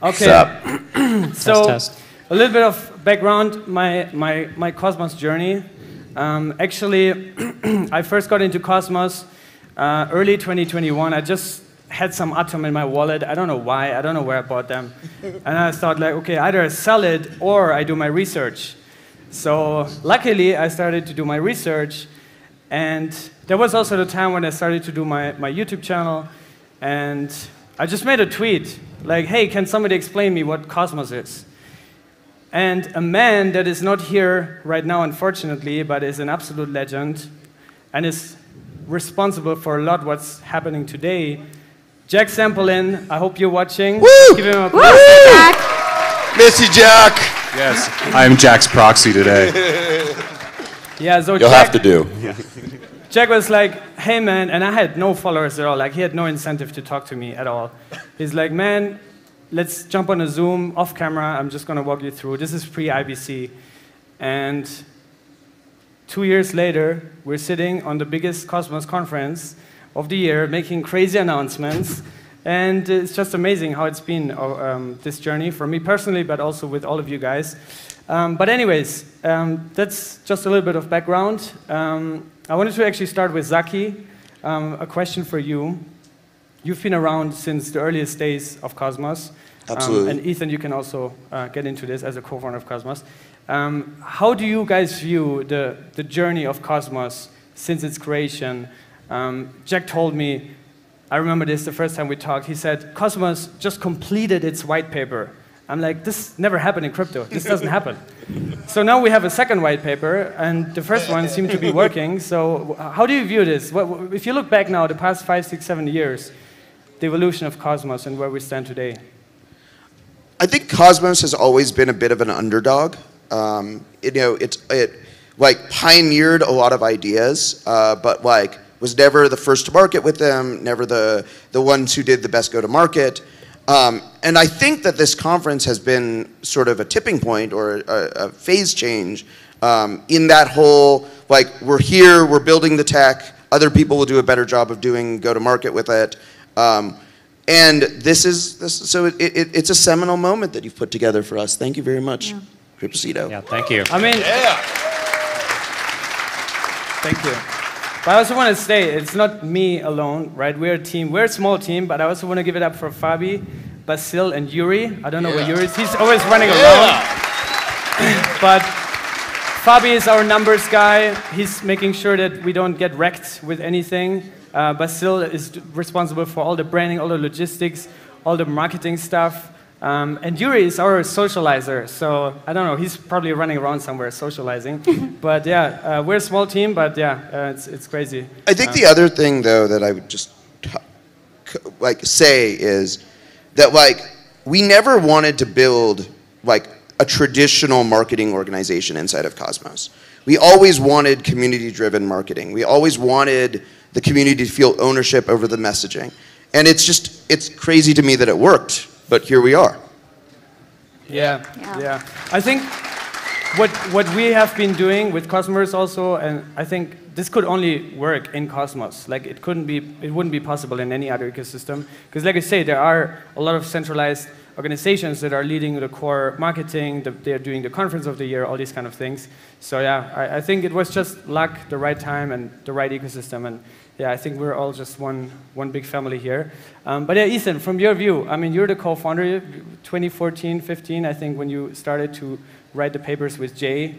Okay. So test. A little bit of background, my Cosmos journey. Actually, I first got into Cosmos early 2021. I just had some Atom in my wallet. I don't know why. I don't know where I bought them. And I thought, like, okay, either I sell it or I do my research. So luckily, I started to do my research. And there was also the time when I started to do my YouTube channel. And I just made a tweet, like, hey, can somebody explain me what Cosmos is? And a man that is not here right now, unfortunately, but is an absolute legend and is responsible for a lot what's happening today, Jack Sampolin, I hope you're watching. Woo! Give him a Woo! Jack! Miss you, Jack! Yes, I'm Jack's proxy today. Yeah, so You'll have to do. Jack was like, hey man, and I had no followers at all, like he had no incentive to talk to me at all. He's like, man, let's jump on a Zoom, off camera, I'm just gonna walk you through. This is pre-IBC. And 2 years later, we're sitting on the biggest Cosmos conference of the year, making crazy announcements. And it's just amazing how it's been, this journey, for me personally, but also with all of you guys. But anyways, that's just a little bit of background. I wanted to actually start with Zaki. A question for you. You've been around since the earliest days of Cosmos. Absolutely. And Ethan, you can also get into this as a co-founder of Cosmos. How do you guys view the journey of Cosmos since its creation? Jack told me, I remember this the first time we talked, he said, Cosmos just completed its white paper. I'm like, this never happened in crypto. This doesn't happen. So now we have a second white paper, and the first one seemed to be working. So how do you view this? If you look back now, the past 5, 6, 7 years, the evolution of Cosmos and where we stand today? I think Cosmos has always been a bit of an underdog. It like pioneered a lot of ideas, but like was never the first to market with them, never the ones who did the best go-to-market. And I think that this conference has been sort of a tipping point or a phase change in that whole, like, we're here, we're building the tech, other people will do a better job of doing go-to-market with it. And it's a seminal moment that you've put together for us. Thank you very much, Cryptocito. Yeah, thank you. I mean, thank you. But I also want to say, it's not me alone, right? We're a team. We're a small team, but I also want to give it up for Fabi, Basil, and Yuri. I don't know where Yuri is. He's always running around. But Fabi is our numbers guy. He's making sure that we don't get wrecked with anything. Basil is responsible for all the branding, all the logistics, all the marketing stuff. And Yuri is our socializer, so I don't know, he's probably running around somewhere socializing. But yeah, we're a small team, but yeah, it's crazy. I think the other thing, though, that I would just like say is that like we never wanted to build like a traditional marketing organization inside of Cosmos. We always wanted community-driven marketing. We always wanted the community to feel ownership over the messaging. And it's crazy to me that it worked. But here we are. Yeah. I think what we have been doing with Cosmoverse also, and I think this could only work in Cosmos. Like it wouldn't be possible in any other ecosystem. Because like I say, there are a lot of centralized organizations that are leading the core marketing, they're doing the conference of the year, all these kind of things. So yeah, I think it was just luck, the right time, and the right ecosystem. And yeah, I think we're all just one big family here. But yeah, Ethan, from your view, I mean, you're the co-founder, 2014, 15, I think, when you started to write the papers with Jay.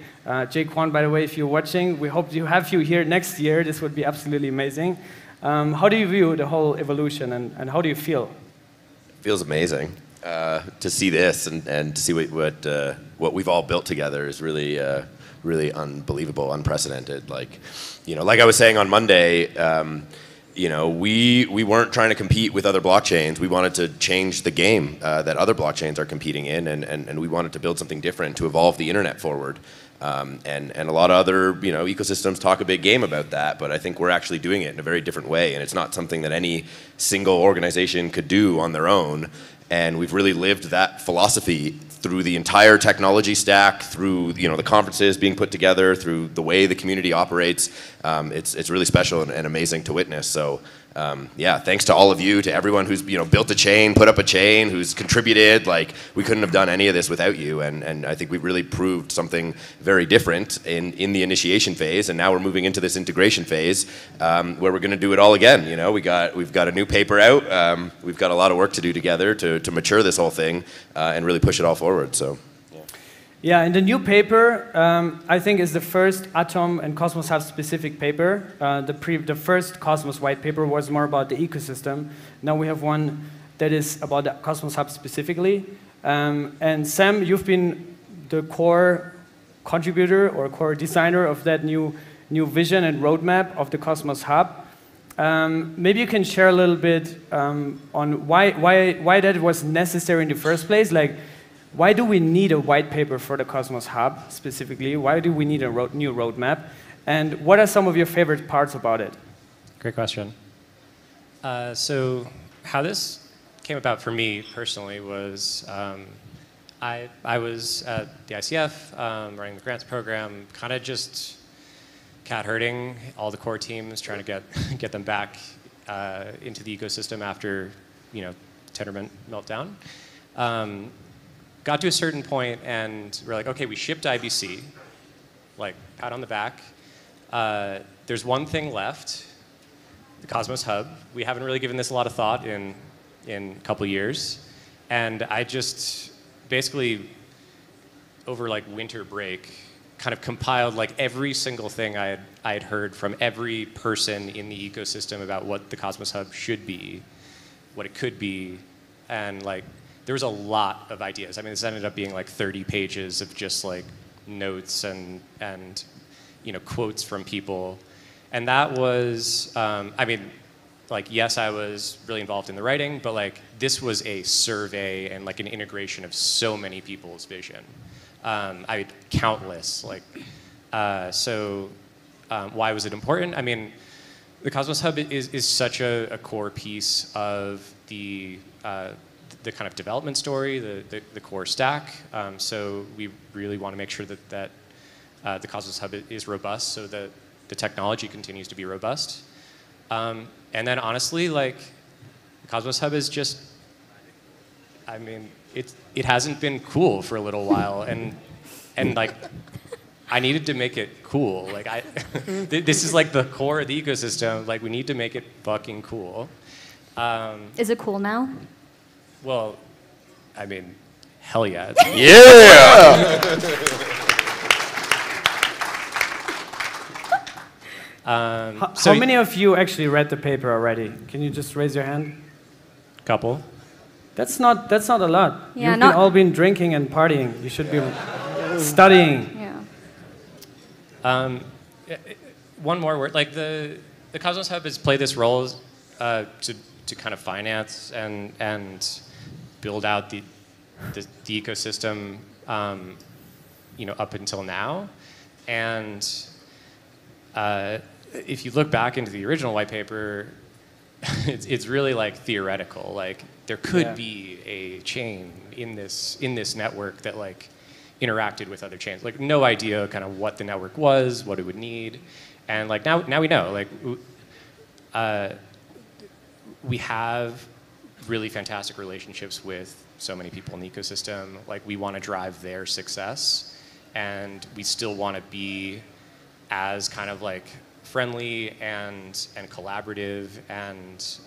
Jay Kwan, by the way, if you're watching, we hope to have you here next year. This would be absolutely amazing. How do you view the whole evolution, and how do you feel? It feels amazing. To see this and to see what we've all built together is really really unbelievable, unprecedented. Like I was saying on Monday, we weren't trying to compete with other blockchains. We wanted to change the game that other blockchains are competing in, and we wanted to build something different to evolve the internet forward. And a lot of other ecosystems talk a big game about that, but I think we're actually doing it in a very different way, and it's not something that any single organization could do on their own. And we've really lived that philosophy through the entire technology stack, through the conferences being put together, through the way the community operates. It's really special and amazing to witness. So yeah, thanks to all of you, to everyone who's built a chain, put up a chain, who's contributed. Like, we couldn't have done any of this without you, and I think we've really proved something very different in the initiation phase, and now we're moving into this integration phase where we're going to do it all again. We've got a new paper out. We've got a lot of work to do together to mature this whole thing and really push it all forward. So. Yeah, and the new paper, I think, is the first Atom and Cosmos Hub specific paper. The first Cosmos white paper was more about the ecosystem. Now we have one that is about the Cosmos Hub specifically. And Sam, you've been the core contributor or core designer of that new vision and roadmap of the Cosmos Hub. Maybe you can share a little bit on why that was necessary in the first place. Like, why do we need a white paper for the Cosmos Hub specifically? Why do we need a new roadmap? And what are some of your favorite parts about it? Great question. So how this came about for me personally was I was at the ICF running the grants program, kind of just cat herding all the core teams, trying to get them back into the ecosystem after Tendermint meltdown. Got to a certain point and we're like, okay, we shipped IBC, like pat on the back. There's one thing left, the Cosmos Hub. We haven't really given this a lot of thought in a couple years. And I just basically, over like winter break, kind of compiled like every single thing I had heard from every person in the ecosystem about what the Cosmos Hub should be, what it could be, and like, there was a lot of ideas. I mean, this ended up being like 30 pages of just like notes and quotes from people. And that was, I mean, like, yes, I was really involved in the writing, but like, this was a survey and like an integration of so many people's vision. Countless, like, why was it important? I mean, the Cosmos Hub is such a core piece of the kind of development story, the core stack. So we really want to make sure that the Cosmos Hub is robust so that the technology continues to be robust. And then honestly, like, the Cosmos Hub is just, I mean, it hasn't been cool for a little while, and like, I needed to make it cool. Like, this is like the core of the ecosystem. Like, we need to make it fucking cool. Is it cool now? Well, I mean, hell yeah. Yeah! How many of you actually read the paper already? Can you just raise your hand? Couple. That's not a lot. Yeah, You've all been drinking and partying. You should be studying. Yeah. One more word. Like, the Cosmos Hub has played this role to kind of finance and build out the ecosystem, up until now. And if you look back into the original white paper, it's really like theoretical. Like, there could be a chain in this network that like interacted with other chains. Like, no idea kind of what the network was, what it would need, and like now we know. Like, we have really fantastic relationships with so many people in the ecosystem. Like, we want to drive their success, and we still want to be as kind of like friendly and collaborative and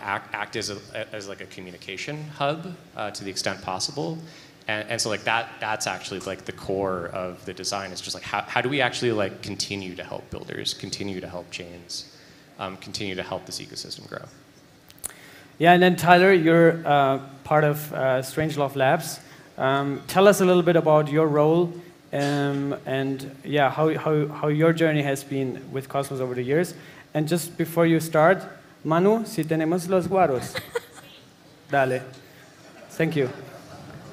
act as like a communication hub to the extent possible. And so like that's actually like the core of the design. Is just like how do we actually like continue to help builders, continue to help chains, continue to help this ecosystem grow. Yeah, and then Tyler, you're part of Strangelove Labs. Tell us a little bit about your role and yeah, how your journey has been with Cosmos over the years. And just before you start, Manu, si tenemos los guaros. Dale. Thank you.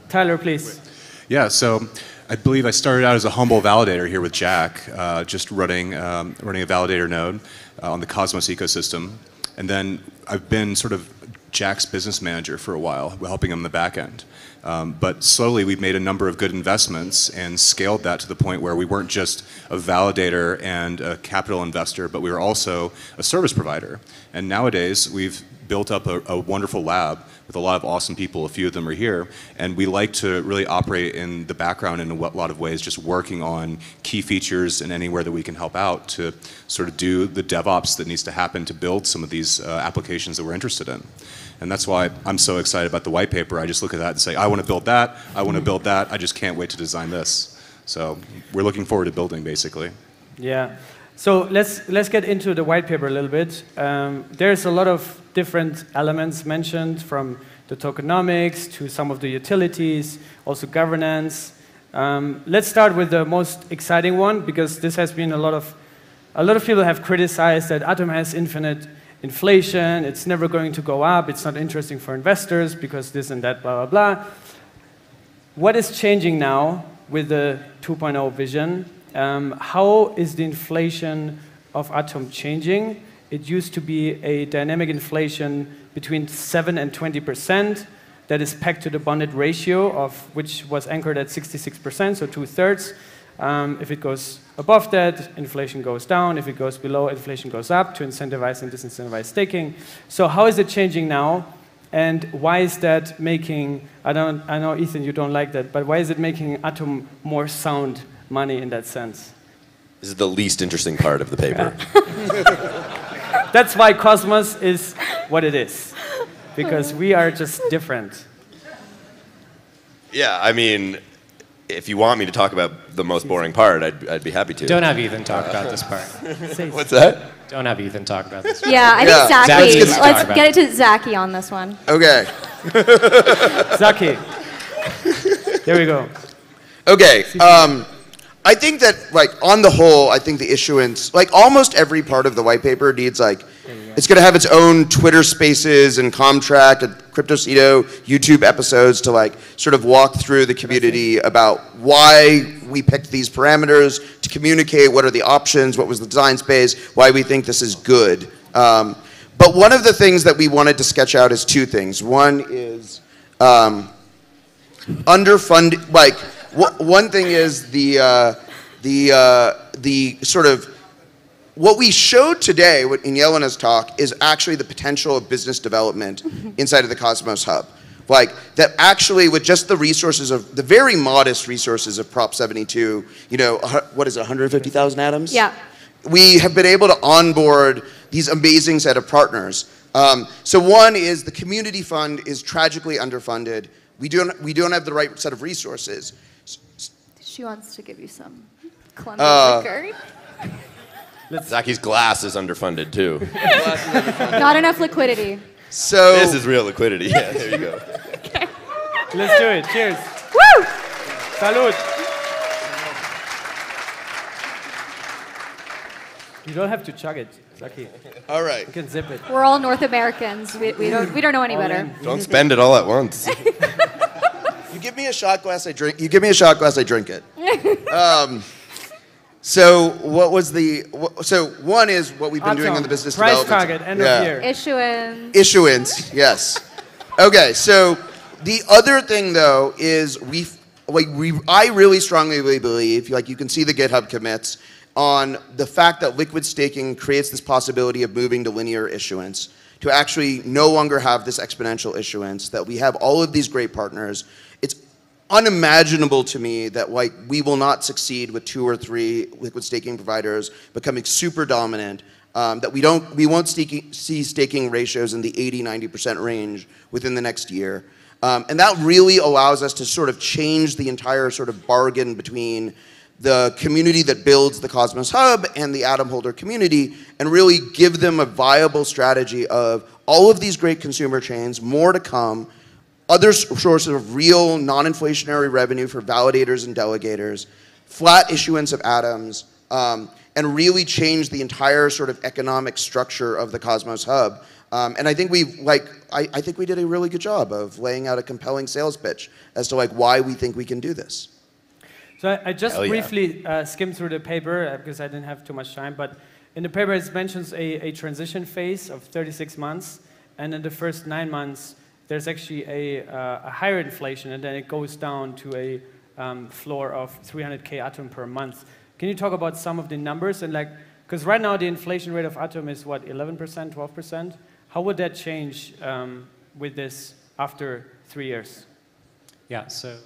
Tyler, please. Yeah, so I believe I started out as a humble validator here with Jack, just running a validator node on the Cosmos ecosystem. And then I've been sort of Jack's business manager for a while, helping him in the back end. But slowly we've made a number of good investments and scaled that to the point where we weren't just a validator and a capital investor, but we were also a service provider. And nowadays we've built up a wonderful lab with a lot of awesome people. A few of them are here. And we like to really operate in the background in a lot of ways, just working on key features and anywhere that we can help out to sort of do the DevOps that needs to happen to build some of these applications that we're interested in. And that's why I'm so excited about the white paper. I just look at that and say, I want to build that, I want to build that, I just can't wait to design this. So we're looking forward to building, basically. Yeah. So let's get into the white paper a little bit. There's a lot of different elements mentioned, from the tokenomics to some of the utilities, also governance. Let's start with the most exciting one, because this has been a lot of people have criticized that Atom has infinite inflation, it's never going to go up, it's not interesting for investors because this and that, blah, blah, blah. What is changing now with the 2.0 vision? How is the inflation of Atom changing? It used to be a dynamic inflation between 7 and 20% that is pegged to the bonded ratio, of which was anchored at 66%, so 2/3. If it goes above that, inflation goes down. If it goes below, inflation goes up to incentivize and disincentivize staking. So how is it changing now? And why is that making, I know, Ethan, you don't like that, but why is it making Atom more sound money in that sense? This is the least interesting part of the paper. That's why Cosmos is what it is, because we are just different. Yeah, I mean, if you want me to talk about the most boring part, I'd be happy to. Don't have Ethan talk about this part. What's that? Don't have Ethan talk about this. Yeah, I think Zaki. Zaki's Let's talk get it to Zaki on this one. Okay. Zaki. There we go. Okay. I think that, like, on the whole, I think the issuance, like, almost every part of the white paper needs, like, it's going to have its own Twitter Spaces and Comtract and Cryptocito YouTube episodes to, like, sort of walk through the community about why we picked these parameters, to communicate what are the options, what was the design space, why we think this is good. But one of the things that we wanted to sketch out is two things. One is underfunded, like, one thing is the sort of, what we showed today in Jelena's talk is actually the potential of business development inside of the Cosmos Hub. Like, that actually with just the resources of, the very modest resources of Prop 72, you know, what is it, 150,000 atoms? Yeah. We have been able to onboard these amazing set of partners. So one is the community fund is tragically underfunded. We don't have the right set of resources. She wants to give you some Columbia liquor. Zaki's glass is underfunded too. Not enough liquidity. So This is real liquidity. Yeah, there you go. Okay. Let's do it. Cheers. Woo! Salud. You don't have to chug it, Zaki. all right. You can zip it. We're all North Americans. We don't know any better. Don't spend it all at once. You give me a shot glass, I drink. You give me a shot glass, I drink it. So what was so one is what we've been doing in the business price development. target, end of year. Issuance. Yes. Okay, so the other thing though is I really strongly believe, like, you can see the GitHub commits on the fact that liquid staking creates this possibility of moving to linear issuance, to actually no longer have this exponential issuance, that we have all of these great partners. It's unimaginable to me that, like, we will not succeed with 2 or 3 liquid staking providers becoming super dominant, that we won't see staking ratios in the 80-90% range within the next year. And that really allows us to sort of change the entire sort of bargain between the community that builds the Cosmos Hub and the Atom holder community, and really give them a viable strategy of all of these great consumer chains, more to come, other sources of real non-inflationary revenue for validators and delegators, flat issuance of atoms, and really change the entire sort of economic structure of the Cosmos Hub. And I think I think we did a really good job of laying out a compelling sales pitch as to, like, why we think we can do this. So I just briefly skimmed through the paper because I didn't have too much time, but in the paper it mentions a transition phase of 36 months, and in the first 9 months, there's actually a higher inflation, and then it goes down to a floor of 300K atom per month. Can you talk about some of the numbers? And like, because right now the inflation rate of atom is what, 11%, 12%? How would that change with this after 3 years? Yeah, so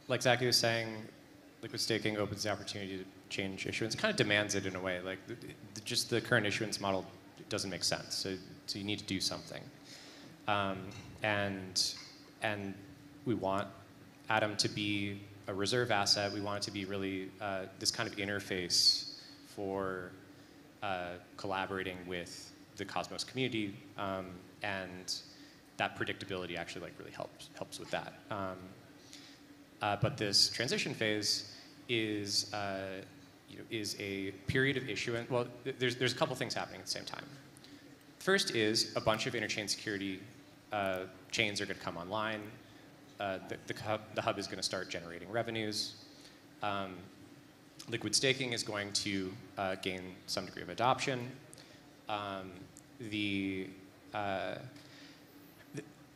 like Zaki was saying, liquid staking opens the opportunity to change issuance. It kind of demands it in a way. Like just the current issuance model doesn't make sense. So you need to do something. And we want Atom to be a reserve asset. We want it to be really this kind of interface for collaborating with the Cosmos community, and that predictability actually like really helps with that. But this transition phase is is a period of issuance. Well, there's a couple things happening at the same time. First is a bunch of interchain security chains are going to come online. The hub is going to start generating revenues. Liquid staking is going to gain some degree of adoption.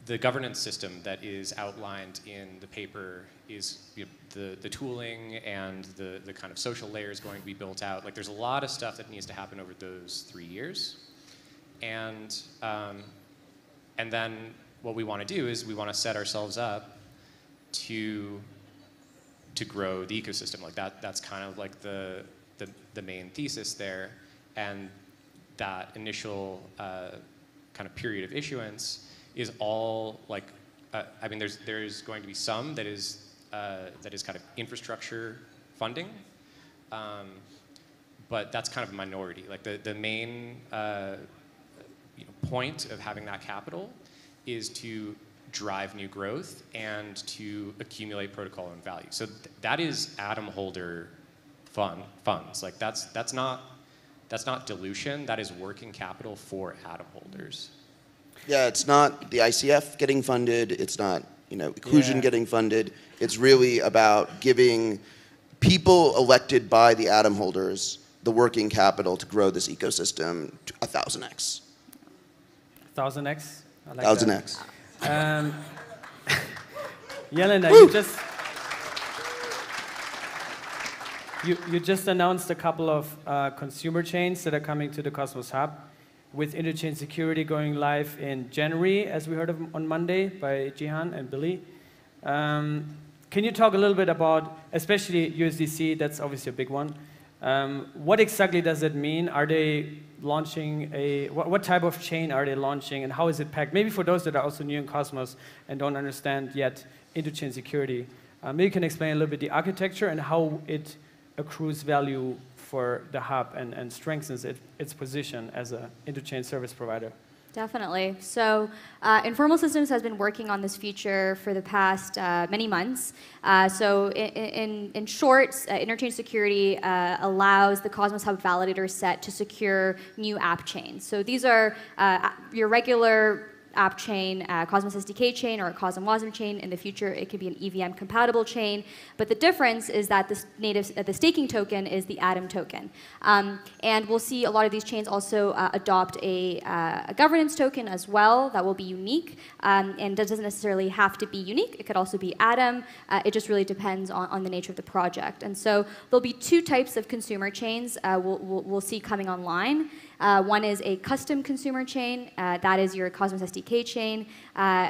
The governance system that is outlined in the paper is the tooling and the kind of social layer is going to be built out. Like there's a lot of stuff that needs to happen over those 3 years. And then what we want to do is we want to set ourselves up to grow the ecosystem. Like that's kind of like the main thesis there. And that initial kind of period of issuance is all like, I mean, there's going to be some that is kind of infrastructure funding, but that's kind of a minority. Like the main point of having that capital is to drive new growth and to accumulate protocol and value. So that is Atom holder funds. Like that's not dilution. That is working capital for Atom holders. Yeah, it's not the ICF getting funded. It's not Occlusion getting funded. It's really about giving people elected by the Atom holders the working capital to grow this ecosystem to 1,000x. 1,000x? I like 1,000x. Jelena, you just announced a couple of consumer chains that are coming to the Cosmos Hub, with interchain security going live in January, as we heard of on Monday by Jihan and Billy. Can you talk a little bit about, especially USDC, that's obviously a big one. What exactly does it mean? Are they launching what type of chain are they launching, and how is it packed? Maybe for those that are also new in Cosmos and don't understand yet interchain security, maybe you can explain a little bit the architecture and how it accrues value for the hub and strengthens its position as an interchain service provider. Definitely. So Informal Systems has been working on this feature for the past many months. So in short, interchain security allows the Cosmos Hub validator set to secure new app chains. So these are your regular app chain, Cosmos SDK chain, or a Cosmos chain. In the future, it could be an EVM compatible chain. But the difference is that the staking token is the Atom token. And we'll see a lot of these chains also adopt a governance token as well that will be unique. And that doesn't necessarily have to be unique. It could also be Atom. It just really depends on the nature of the project. And so there'll be two types of consumer chains we'll see coming online. One is a custom consumer chain. That is your Cosmos SDK chain,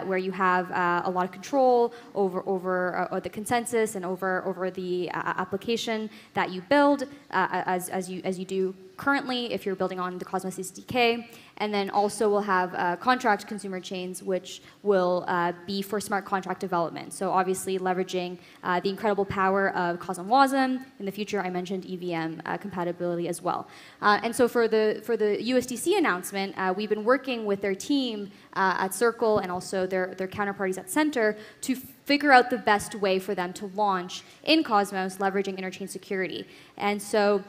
where you have a lot of control over the consensus and over the application that you build, as you do currently if you're building on the Cosmos SDK. And then also we'll have contract consumer chains, which will be for smart contract development. So obviously leveraging the incredible power of Cosmos. In the future, I mentioned EVM compatibility as well. And so for the USDC announcement, we've been working with their team at Circle and also their counterparties at Center to figure out the best way for them to launch in Cosmos, leveraging interchain security. And so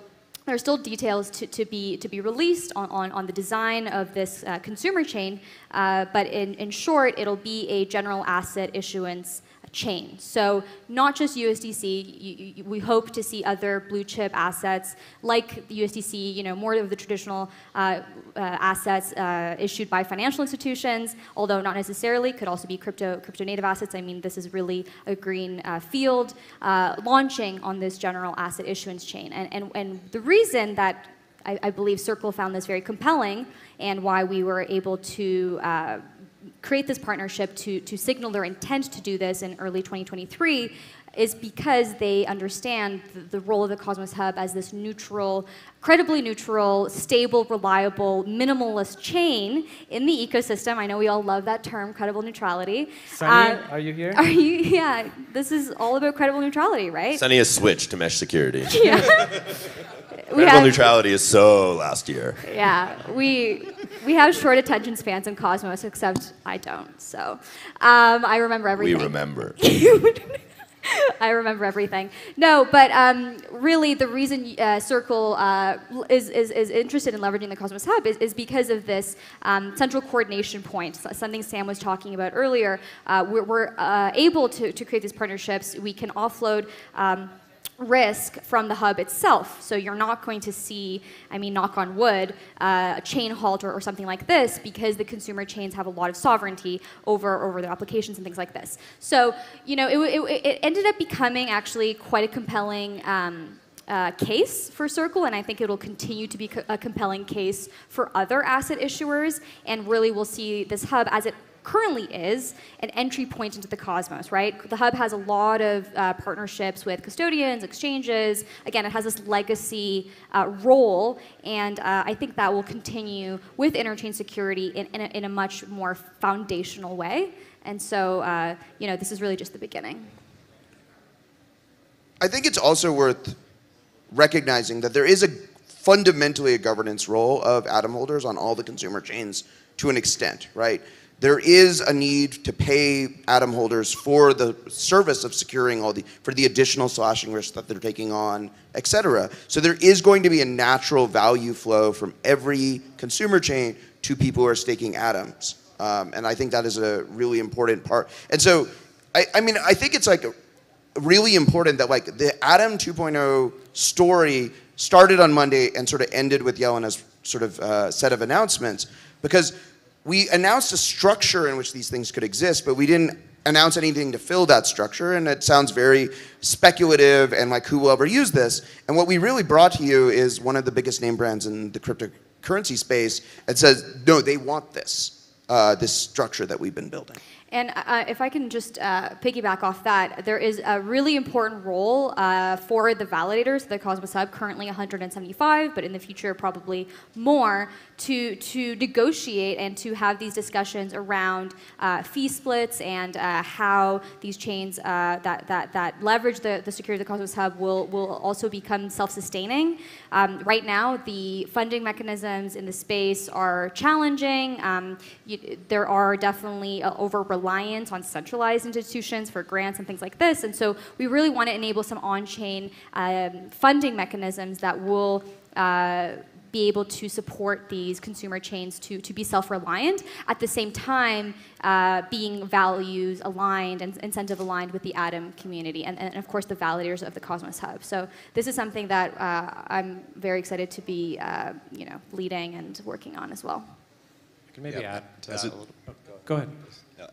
there are still details to be released on the design of this consumer chain, but in short, it'll be a general asset issuance chain. So not just USDC, we hope to see other blue chip assets like the USDC, more of the traditional assets issued by financial institutions, although not necessarily, could also be crypto native assets. I mean, this is really a green field launching on this general asset issuance chain. And the reason that I believe Circle found this very compelling and why we were able to create this partnership to signal their intent to do this in early 2023 is because they understand the role of the Cosmos Hub as this neutral, credibly neutral, stable, reliable, minimalist chain in the ecosystem. I know we all love that term, credible neutrality. Sunny, are you here? Yeah, this is all about credible neutrality, right? Sunny has switched to mesh security. Yeah. Credible neutrality is so last year. Yeah, we have short attention spans in Cosmos, except I don't. So I remember everything. We remember. I remember everything. No, but really the reason Circle is interested in leveraging the Cosmos Hub is because of this central coordination point, something Sam was talking about earlier. We're able to create these partnerships. We can offload risk from the hub itself. So you're not going to see, I mean, knock on wood, a chain halt or something like this because the consumer chains have a lot of sovereignty over their applications and things like this. So, it ended up becoming actually quite a compelling case for Circle, and I think it'll continue to be a compelling case for other asset issuers, and really we'll see this hub as it currently is an entry point into the Cosmos, right? The hub has a lot of partnerships with custodians, exchanges. Again, it has this legacy role, and I think that will continue with interchain security in a much more foundational way. And so, this is really just the beginning. I think it's also worth recognizing that there is fundamentally a governance role of atom holders on all the consumer chains to an extent, right? There is a need to pay atom holders for the service of securing for the additional slashing risk that they're taking on, et cetera. So there is going to be a natural value flow from every consumer chain to people who are staking atoms. And I think that is a really important part. And so, I think it's really important that the Atom 2.0 story started on Monday and sort of ended with Jelena's sort of set of announcements, because we announced a structure in which these things could exist, but we didn't announce anything to fill that structure, and it sounds very speculative and like who will ever use this. And what we really brought to you is one of the biggest name brands in the cryptocurrency space that says, no, they want this, this structure that we've been building. And if I can just piggyback off that, there is a really important role for the validators, the Cosmos Hub, currently 175, but in the future probably more, to negotiate and to have these discussions around fee splits and how these chains that leverage the security of the Cosmos Hub will also become self-sustaining. Right now, the funding mechanisms in the space are challenging. There are definitely over-reliance on centralized institutions for grants and things like this, and so we really want to enable some on-chain funding mechanisms that will be able to support these consumer chains to be self-reliant, at the same time being values aligned and incentive aligned with the Atom community and of course the validators of the Cosmos Hub. So this is something that I'm very excited to be leading and working on as well. I can maybe add to that a little. Oh, go ahead.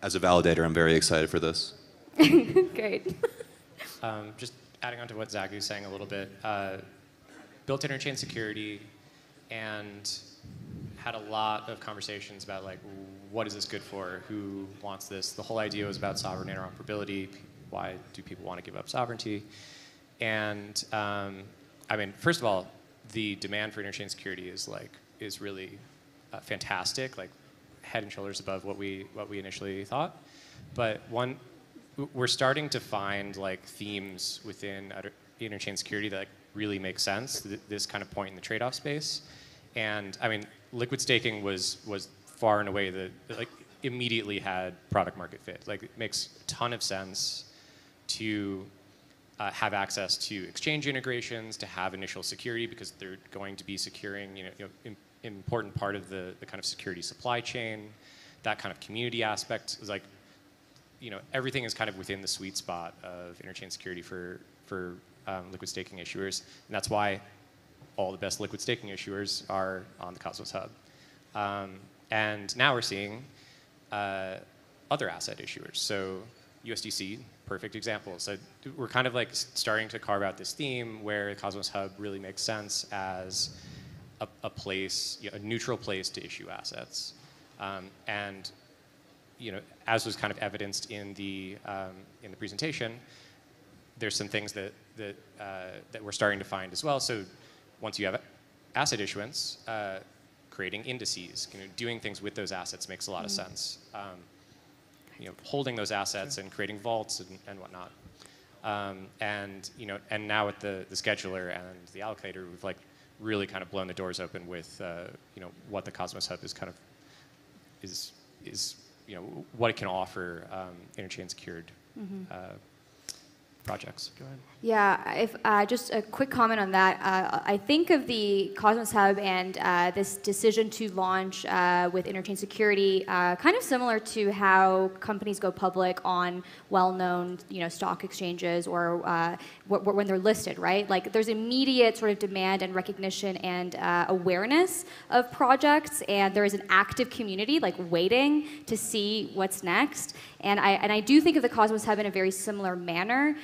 As a validator, I'm very excited for this. Great. Just adding on to what Zaki was saying a little bit, built interchain security and had a lot of conversations about what is this good for, who wants this. The whole idea was about sovereign interoperability. Why do people want to give up sovereignty? And first of all, the demand for interchain security is really fantastic, head and shoulders above what we initially thought. But we're starting to find themes within interchain security that really make sense. This kind of point in the trade-off space, and liquid staking was far and away the immediately had product market fit. It makes a ton of sense to have access to exchange integrations, to have initial security because they're going to be securing important part of the kind of security supply chain. That kind of community aspect is everything is kind of within the sweet spot of interchain security for liquid staking issuers, and that's why all the best liquid staking issuers are on the Cosmos Hub. And now we're seeing other asset issuers. So USDC, perfect example. So we're kind of like starting to carve out this theme where the Cosmos Hub really makes sense as a place, a neutral place to issue assets. And as was kind of evidenced in the presentation, there's some things that we're starting to find as well. So once you have asset issuance, creating indices, doing things with those assets makes a lot of sense. Holding those assets and creating vaults and whatnot. And now with the scheduler and the allocator, we've like really kind of blown the doors open with what the Cosmos Hub is kind of is what it can offer interchain secured projects. Go ahead. Yeah, if just a quick comment on that. I think of the Cosmos Hub and this decision to launch with interchain security kind of similar to how companies go public on well-known stock exchanges or when they're listed, right? Like there's immediate sort of demand and recognition and awareness of projects, and there is an active community like waiting to see what's next. And I do think of the Cosmos Hub in a very similar manner.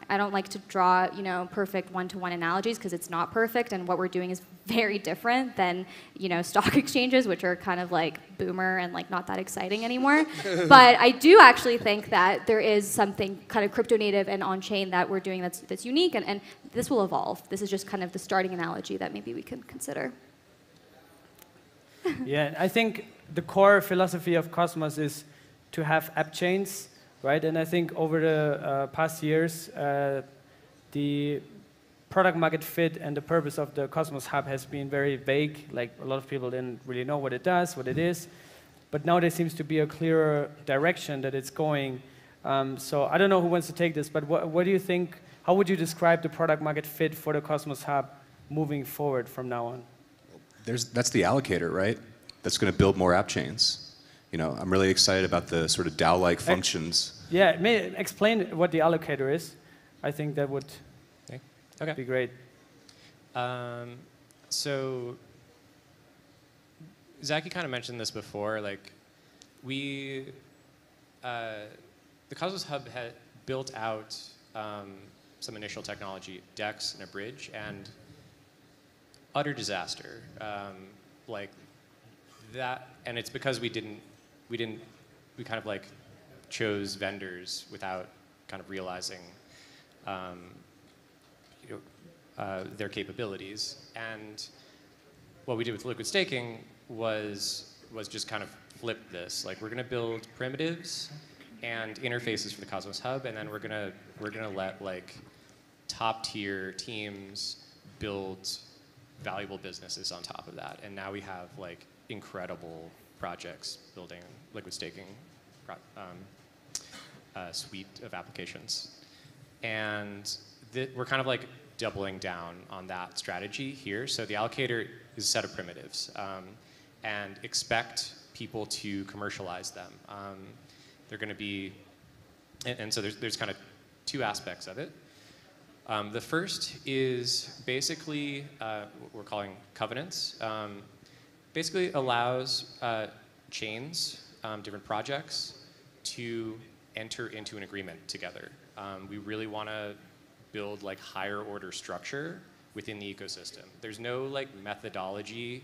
I don't like to draw, perfect one-to-one analogies because it's not perfect, and what we're doing is very different than, stock exchanges, which are kind of like boomer and like not that exciting anymore. But I do actually think that there is something kind of crypto native and on-chain that we're doing that's unique, and this will evolve. This is just kind of the starting analogy that maybe we can consider. Yeah, I think the core philosophy of Cosmos is to have app chains, right? And I think over the past years, the product market fit and the purpose of the Cosmos Hub has been very vague. Like a lot of people didn't really know what it does, what it is. But now there seems to be a clearer direction that it's going. So I don't know who wants to take this, but what do you think, how would you describe the product market fit for the Cosmos Hub moving forward from now on? That's the allocator, right? That's going to build more app chains. I'm really excited about the sort of DAO-like functions. Yeah, explain what the allocator is. I think that would be great. So Zaki kind of mentioned this before. Like the Cosmos Hub had built out some initial technology, DEX and a bridge, and utter disaster. Like that, and it's because we kind of like chose vendors without kind of realizing their capabilities. And what we did with liquid staking was just kind of flip this. Like we're going to build primitives and interfaces for the Cosmos Hub, and then we're gonna let like top tier teams build valuable businesses on top of that. And now we have like incredible projects building liquid staking suite of applications. And we're kind of like doubling down on that strategy here. So the allocator is a set of primitives and expect people to commercialize them. They're going to be, and so there's kind of two aspects of it. The first is basically what we're calling covenants. Basically allows chains, different projects, to enter into an agreement together. We really want to build like higher order structure within the ecosystem. There's no like methodology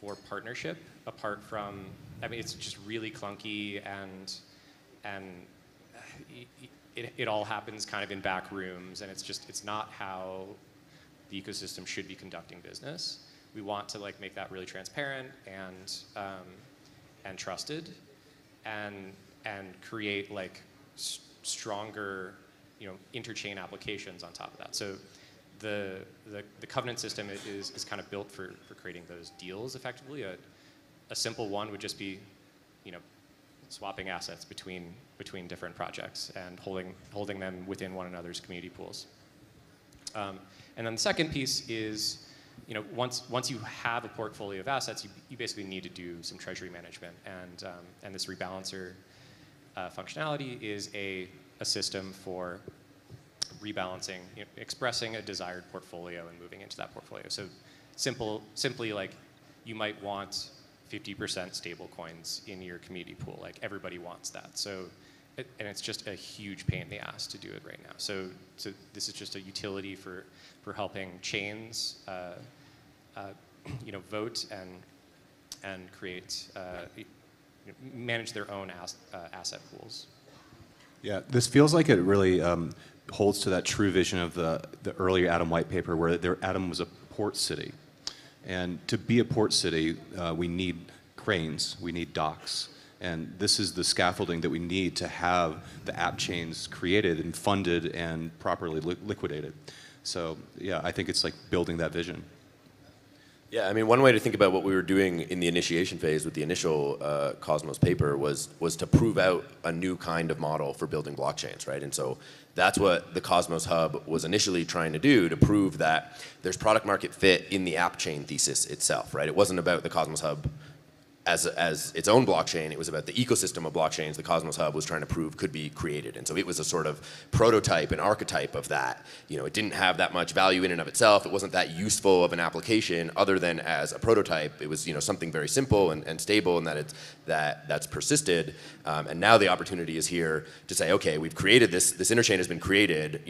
for partnership apart from, I mean, it's just really clunky and it all happens kind of in back rooms, and it's not how the ecosystem should be conducting business. We want to like make that really transparent and trusted, and create like stronger, interchain applications on top of that. So the covenant system is kind of built for creating those deals effectively. A simple one would just be, swapping assets between different projects and holding them within one another's community pools. And then the second piece is, once you have a portfolio of assets, you basically need to do some treasury management, and this rebalancer functionality is a system for rebalancing, expressing a desired portfolio and moving into that portfolio. So simply like you might want 50% stable coins in your community pool. Like everybody wants that. So, and it's just a huge pain in the ass to do it right now. So this is just a utility for helping chains, vote and create, manage their own asset pools. Yeah, this feels like it really holds to that true vision of the earlier Atom white paper, where Atom was a port city. And to be a port city, we need cranes, we need docks. And this is the scaffolding that we need to have the app chains created and funded and properly liquidated. So yeah, I think it's like building that vision. Yeah, I mean, one way to think about what we were doing in the initiation phase with the initial Cosmos paper was to prove out a new kind of model for building blockchains, right? And so that's what the Cosmos Hub was initially trying to do, to prove that there's product market fit in the app chain thesis itself, right? It wasn't about the Cosmos Hub as its own blockchain. It was about the ecosystem of blockchains the Cosmos Hub was trying to prove could be created. And so it was a sort of prototype, an archetype of that. It didn't have that much value in and of itself. It wasn't that useful of an application other than as a prototype. It was something very simple and stable, and that's persisted. And now the opportunity is here to say, okay, we've created this interchain has been created,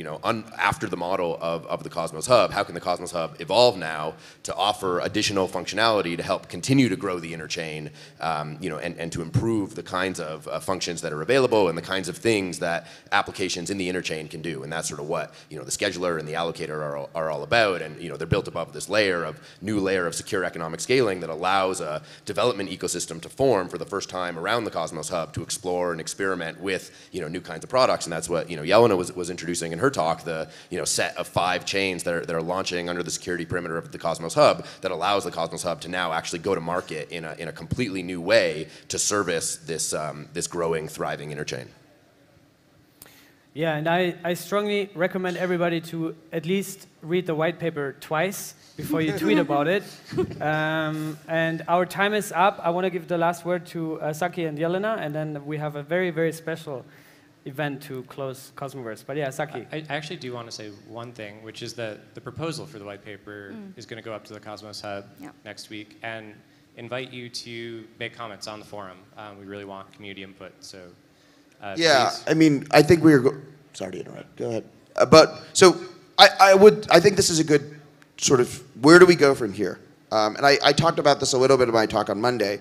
after the model of the Cosmos Hub. How can the Cosmos Hub evolve now to offer additional functionality to help continue to grow the interchain, and to improve the kinds of functions that are available and the kinds of things that applications in the interchain can do. And that's sort of what the scheduler and the allocator are all about. And they're built above this new layer of secure economic scaling that allows a development ecosystem to form for the first time around the Cosmos Hub to explore and experiment with new kinds of products. And that's what Jelena was introducing in her talk, the set of 5 chains that are launching under the security perimeter of the Cosmos Hub that allows the Cosmos Hub to now actually go to market in a completely new way to service this growing, thriving interchain. Yeah, and I strongly recommend everybody to at least read the white paper twice before you tweet about it. And our time is up. I want to give the last word to Zaki and Jelena, and then we have a very, very special event to close Cosmoverse. But yeah, Zaki. I actually do want to say one thing, which is that the proposal for the white paper is going to go up to the Cosmos Hub next week, and invite you to make comments on the forum. We really want community input, so yeah, please. I mean, I think sorry to interrupt. Go ahead. But so I think this is a good sort of, where do we go from here? And I talked about this a little bit in my talk on Monday.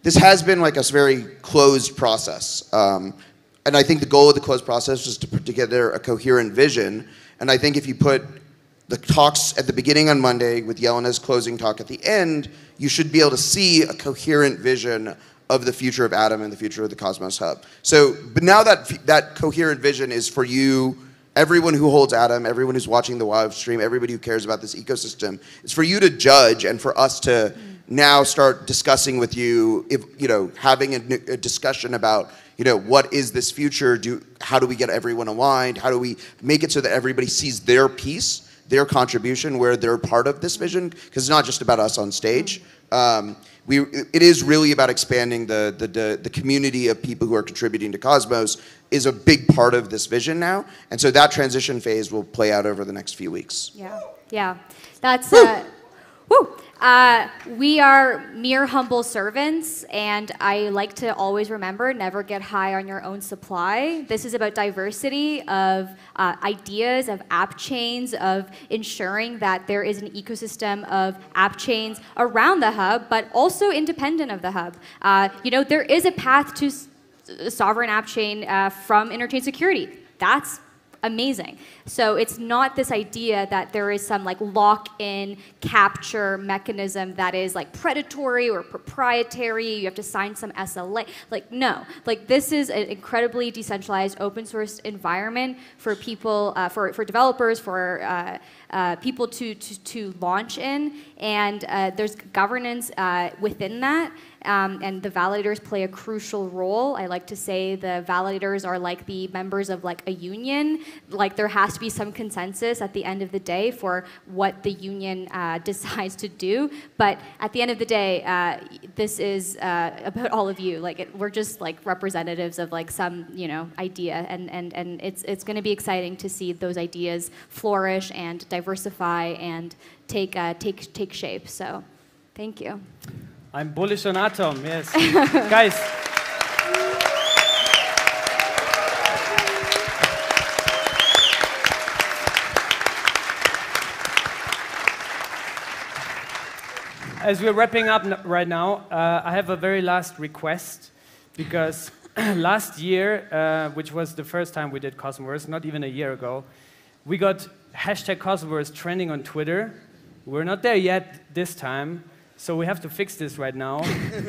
This has been like a very closed process. And I think the goal of the closed process was to put together a coherent vision. And I think if you put the talks at the beginning on Monday with Jelena's closing talk at the end, you should be able to see a coherent vision of the future of Atom and the future of the Cosmos Hub. So, but now that coherent vision is for you, everyone who holds Atom, everyone who's watching the live stream, everybody who cares about this ecosystem, it's for you to judge and for us to now start discussing with you, having a discussion about, what is this future? How do we get everyone aligned? How do we make it so that everybody sees their piece, their contribution, where they're part of this vision? Because it's not just about us on stage. It is really about expanding the community of people who are contributing to Cosmos is a big part of this vision now. And so that transition phase will play out over the next few weeks. Yeah. That's, we are mere humble servants, and I like to always remember, never get high on your own supply. This is about diversity of ideas, of app chains, of ensuring that there is an ecosystem of app chains around the hub, but also independent of the hub. There is a path to sovereign app chain from interchain security. That's amazing. So it's not this idea that there is some like lock-in capture mechanism that is like predatory or proprietary. You have to sign some SLA. Like, no. Like, this is an incredibly decentralized open source environment for people, for developers, for people to launch in, and there's governance within that. and the validators play a crucial role. I like to say the validators are like the members of like a union. Like there has to be some consensus at the end of the day for what the union decides to do. But at the end of the day, this is about all of you. Like we're just like representatives of like some idea, and it's going to be exciting to see those ideas flourish and diversify and take shape. So, thank you. I'm bullish on Atom. Yes, guys. As we're wrapping up right now, I have a very last request, because last year, which was the first time we did Cosmoverse, not even a year ago, we got #Cosmoverse trending on Twitter. We're not there yet this time, so we have to fix this right now.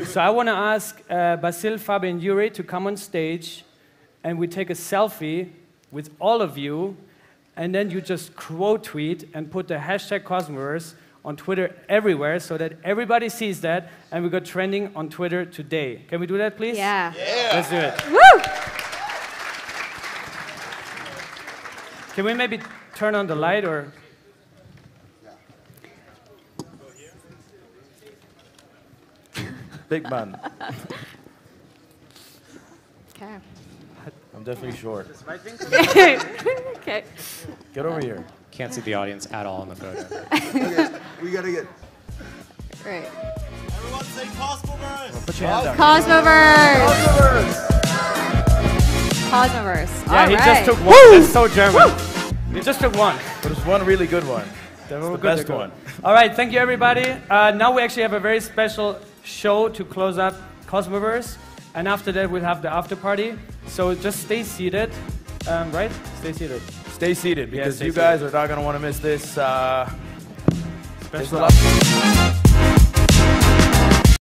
So I want to ask Basil, Fabi, and Yuri to come on stage, and we take a selfie with all of you, and then you just quote tweet and put the #Cosmoverse on Twitter everywhere so that everybody sees that, and we got trending on Twitter today. Can we do that, please? Yeah. Let's do it. Woo! Can we maybe turn on the light, or? Big man. Okay. I'm definitely short. Okay. Get over here. Can't see the audience at all in the photo. Okay, we gotta get. Right. Everyone say Cosmoverse! Put your hand down. Cosmoverse. Cosmoverse. Yeah, All he right. just took one. That's so German. He just took one. But it's one really good one. It's the best one. All right, thank you, everybody. Now we actually have a very special show to close up Cosmoverse, and after that we'll have the after party. So just stay seated, right? Stay seated. Stay seated, because stay you seated. guys are not going to want to miss this. Special.